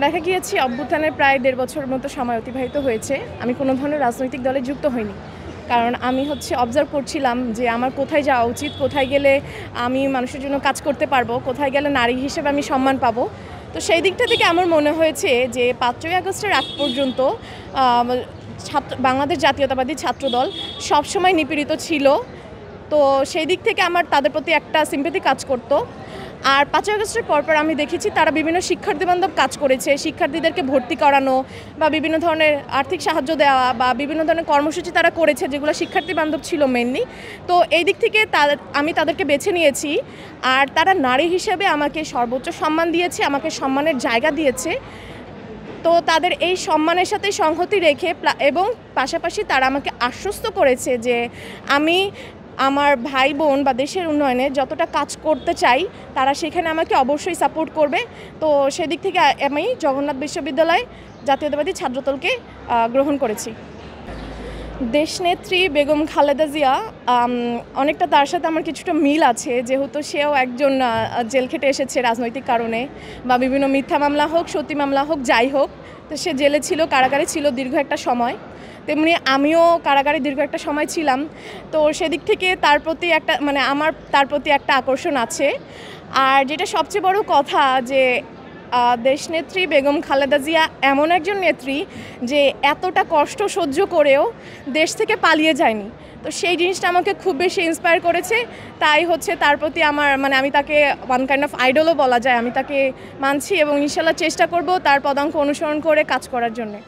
দেখা গিয়েছে অভ্যুত্থানের প্রায় ১.৫ বছরের মতো সময় অতিবাহিত হয়েছে। আমি কোনো ধরনের রাজনৈতিক দলে যুক্ত হইনি। কারণ আমি অবজার্ভ করছিলাম যে আমার কোথায় যাওয়া উচিত, কোথায় গেলে আমি মানুষের জন্য কাজ করতে পারবো, কোথায় গেলে নারী হিসেবে আমি সম্মান পাবো। তো সেই দিকটা থেকে আমার মনে হয়েছে যে ৫ই আগস্টের আগ পর্যন্ত বাংলাদেশ জাতীয়তাবাদী ছাত্রদল সবসময় নিপীড়িত ছিল। তো সেই দিক থেকে আমার তাদের প্রতি একটা সিম্প্যাথি কাজ করত। আর ৫ই আগস্টের পরপর আমি দেখেছি তারা বিভিন্ন শিক্ষার্থীবান্ধব কাজ করেছে, শিক্ষার্থীদেরকে ভর্তি করানো বা বিভিন্ন ধরনের আর্থিক সাহায্য দেওয়া বা বিভিন্ন ধরনের কর্মসূচি তারা করেছে যেগুলো শিক্ষার্থীবান্ধব ছিল মেনলি। তো এই দিক থেকে আমি তাদেরকে বেছে নিয়েছি। আর তারা নারী হিসেবে আমাকে সর্বোচ্চ সম্মান দিয়েছে, আমাকে সম্মানের জায়গা দিয়েছে। তো তাদের এই সম্মানের সাথে সংহতি রেখে এবং পাশাপাশি তারা আমাকে আশ্বস্ত করেছে যে আমি আমার ভাই বোন বা দেশের উন্নয়নে যতটা কাজ করতে চাই তারা সেখানে আমাকে অবশ্যই সাপোর্ট করবে। তো সেদিক থেকে আমি জগন্নাথ বিশ্ববিদ্যালয় জাতীয়তাবাদী ছাত্রদলকে গ্রহণ করেছি। দেশনেত্রী বেগম খালেদা জিয়া, অনেকটা তার সাথে আমার কিছুটা মিল আছে, যেহেতু সেও একজন জেল খেটে এসেছে রাজনৈতিক কারণে বা বিভিন্ন মিথ্যা মামলা হোক, সত্যি মামলা হোক, যাই হোক। তো সে জেলে ছিল, কারাগারে ছিল দীর্ঘ একটা সময়। তেমনি আমিও কারাগারে দীর্ঘ একটা সময় ছিলাম। তো সেদিক থেকে তার প্রতি একটা আমার তার প্রতি একটা আকর্ষণ আছে। আর যেটা সবচেয়ে বড় কথা যে দেশনেত্রী বেগম খালেদা জিয়া এমন একজন নেত্রী যে এতটা কষ্ট সহ্য করেও দেশ থেকে পালিয়ে যায়নি। তো সেই জিনিসটা আমাকে খুব বেশি ইন্সপায়ার করেছে। তাই তার প্রতি আমার আমি তাকে ওয়ান কাইন্ড অফ আইডলও বলা যায়। আমি তাকে মানছি এবং ইনশাল্লাহ চেষ্টা করব তার পদাঙ্ক অনুসরণ করে কাজ করার জন্যে।